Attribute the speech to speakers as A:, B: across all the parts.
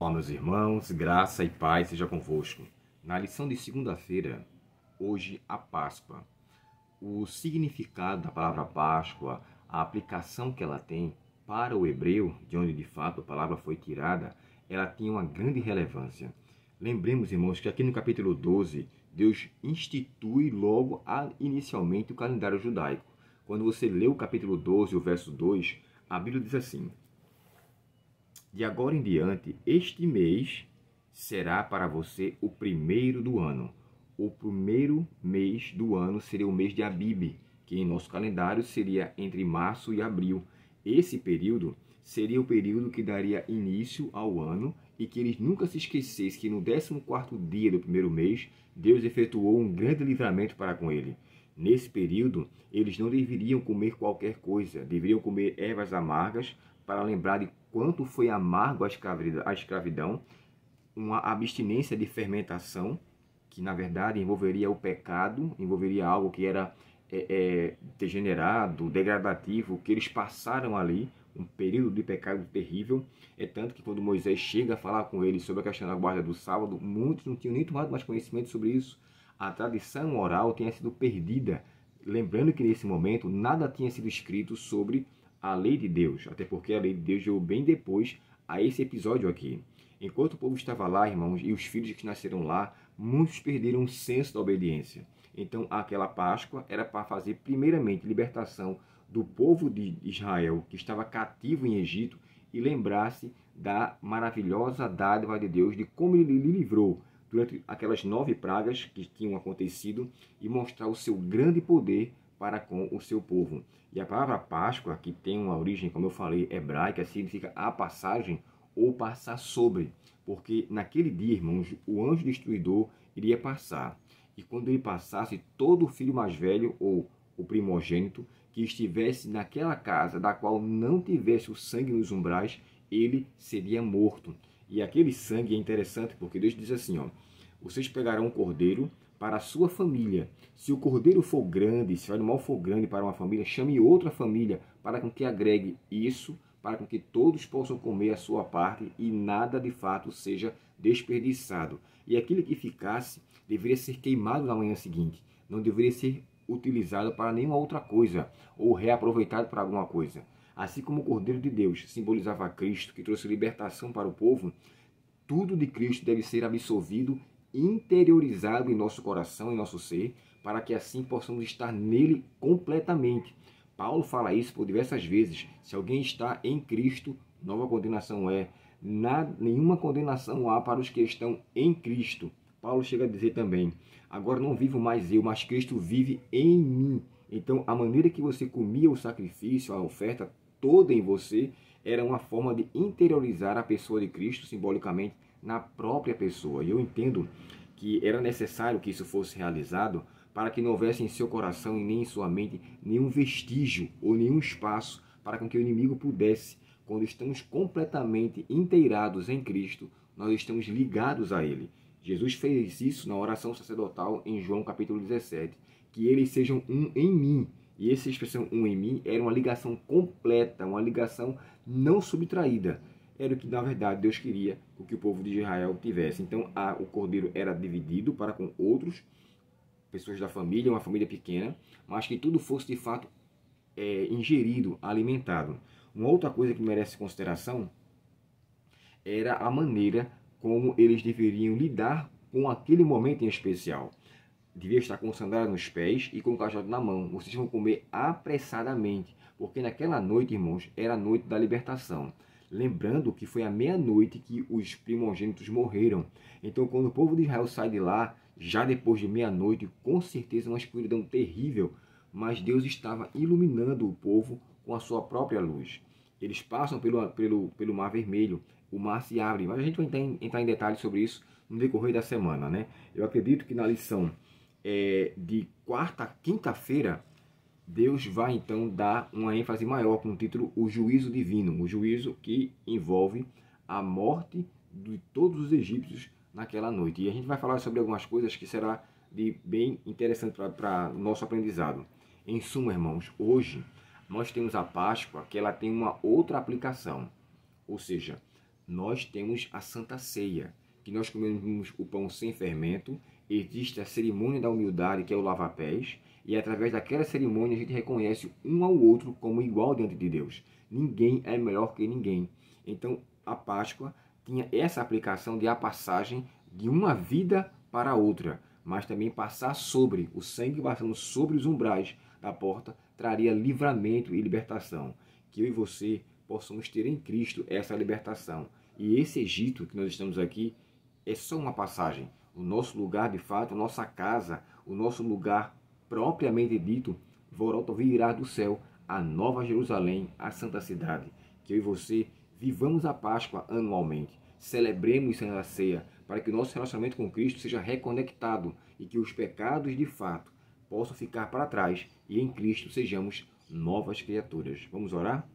A: Olá, meus irmãos, graça e paz seja convosco. Na lição de segunda-feira, hoje a Páscoa. O significado da palavra Páscoa, a aplicação que ela tem para o hebreu, de onde de fato a palavra foi tirada, ela tinha uma grande relevância. Lembremos, irmãos, que aqui no capítulo 12, Deus institui logo inicialmente o calendário judaico. Quando você lê o capítulo 12, o verso 2, a Bíblia diz assim: de agora em diante, este mês será para você o primeiro do ano. O primeiro mês do ano seria o mês de Abib, que em nosso calendário seria entre março e abril. Esse período seria o período que daria início ao ano e que eles nunca se esquecessem que no 14º dia do primeiro mês, Deus efetuou um grande livramento para com ele. Nesse período, eles não deveriam comer qualquer coisa, deveriam comer ervas amargas para lembrar de quanto foi amargo a escravidão, uma abstinência de fermentação, que na verdade envolveria o pecado, envolveria algo que era degenerado, degradativo, que eles passaram ali, um período de pecado terrível. É tanto que quando Moisés chega a falar com eles sobre a questão da guarda do sábado, muitos não tinham nem tomado mais conhecimento sobre isso. A tradição oral tinha sido perdida, lembrando que nesse momento nada tinha sido escrito sobre a lei de Deus, até porque a lei de Deus veio bem depois a esse episódio aqui. Enquanto o povo estava lá, irmãos, e os filhos que nasceram lá, muitos perderam o senso da obediência. Então, aquela Páscoa era para fazer, primeiramente, libertação do povo de Israel, que estava cativo em Egito, e lembrar-se da maravilhosa dádiva de Deus, de como ele lhe livrou durante aquelas 9 pragas que tinham acontecido, e mostrar o seu grande poder para com o seu povo. E a palavra Páscoa, que tem uma origem, como eu falei, hebraica, significa a passagem ou passar sobre. Porque naquele dia, irmãos, o anjo destruidor iria passar. E quando ele passasse, todo filho mais velho ou o primogênito que estivesse naquela casa, da qual não tivesse o sangue nos umbrais, ele seria morto. E aquele sangue é interessante porque Deus diz assim, ó: vocês pegarão um cordeiro para a sua família. Se o cordeiro for grande, se o animal for grande para uma família, chame outra família para com que agregue isso, para com que todos possam comer a sua parte e nada de fato seja desperdiçado. E aquilo que ficasse deveria ser queimado na manhã seguinte, não deveria ser utilizado para nenhuma outra coisa ou reaproveitado para alguma coisa. Assim como o Cordeiro de Deus simbolizava Cristo, que trouxe libertação para o povo, tudo de Cristo deve ser absorvido, interiorizado em nosso coração, em nosso ser, para que assim possamos estar nele completamente. Paulo fala isso por diversas vezes. Se alguém está em Cristo, nova condenação é. Nenhuma condenação há para os que estão em Cristo. Paulo chega a dizer também: agora não vivo mais eu, mas Cristo vive em mim. Então, a maneira que você comia o sacrifício, a oferta toda em você, era uma forma de interiorizar a pessoa de Cristo, simbolicamente, na própria pessoa. E eu entendo que era necessário que isso fosse realizado para que não houvesse em seu coração e nem em sua mente nenhum vestígio ou nenhum espaço para que o inimigo pudesse. Quando estamos completamente inteirados em Cristo, nós estamos ligados a Ele. Jesus fez isso na oração sacerdotal em João capítulo 17, que eles sejam um em mim. E essa expressão um em mim era uma ligação completa, uma ligação não subtraída. Era o que, na verdade, Deus queria que o povo de Israel tivesse. Então, o cordeiro era dividido para com outros, pessoas da família, uma família pequena, mas que tudo fosse, de fato, ingerido, alimentado. Uma outra coisa que merece consideração era a maneira como eles deveriam lidar com aquele momento em especial. Devia estar com sandália nos pés e com o cajado na mão. Vocês vão comer apressadamente, porque naquela noite, irmãos, era a noite da libertação. Lembrando que foi à meia-noite que os primogênitos morreram. Então, quando o povo de Israel sai de lá, já depois de meia-noite, com certeza uma escuridão terrível, mas Deus estava iluminando o povo com a sua própria luz. Eles passam pelo Mar Vermelho, o mar se abre, mas a gente vai entrar em detalhes sobre isso no decorrer da semana, né? Eu acredito que na lição de quarta a quinta-feira, Deus vai então dar uma ênfase maior com o título O Juízo Divino, o juízo que envolve a morte de todos os egípcios naquela noite. E a gente vai falar sobre algumas coisas que será bem interessante para o nosso aprendizado. Em suma, irmãos, hoje nós temos a Páscoa, que ela tem uma outra aplicação, ou seja, nós temos a Santa Ceia, que nós comemos o pão sem fermento, existe a cerimônia da humildade, que é o lava-pés, e através daquela cerimônia a gente reconhece um ao outro como igual diante de Deus. Ninguém é melhor que ninguém. Então, a Páscoa tinha essa aplicação de a passagem de uma vida para outra, mas também passar sobre o sangue, passando sobre os umbrais da porta, traria livramento e libertação. Que eu e você possamos ter em Cristo essa libertação. E esse Egito que nós estamos aqui é só uma passagem. O nosso lugar, de fato, a nossa casa, o nosso lugar propriamente dito, virá do céu, a Nova Jerusalém, a Santa Cidade. Que eu e você vivamos a Páscoa anualmente, celebremos a ceia, para que o nosso relacionamento com Cristo seja reconectado e que os pecados, de fato, possam ficar para trás e em Cristo sejamos novas criaturas. Vamos orar?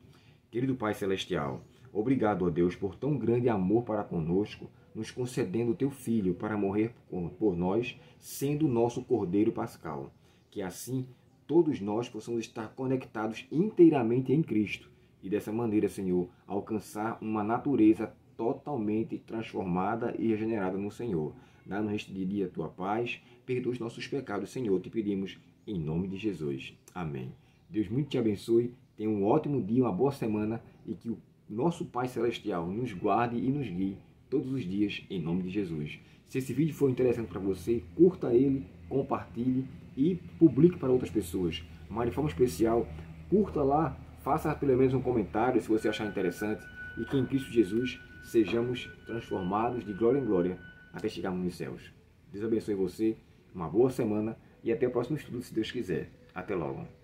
A: Querido Pai Celestial, obrigado, ó Deus, por tão grande amor para conosco, nos concedendo o Teu Filho para morrer por nós, sendo o nosso Cordeiro Pascal. Que assim todos nós possamos estar conectados inteiramente em Cristo e dessa maneira, Senhor, alcançar uma natureza totalmente transformada e regenerada no Senhor. Dá-nos este dia a Tua paz, perdoa os nossos pecados, Senhor, te pedimos em nome de Jesus. Amém. Deus muito te abençoe, tenha um ótimo dia, uma boa semana e que o nosso Pai Celestial nos guarde e nos guie todos os dias em nome de Jesus. Se esse vídeo for interessante para você, curta ele, compartilhe e publique para outras pessoas. Mas de forma especial, curta lá, faça pelo menos um comentário se você achar interessante e que em Cristo Jesus sejamos transformados de glória em glória até chegarmos nos céus. Deus abençoe você, uma boa semana e até o próximo estudo, se Deus quiser. Até logo.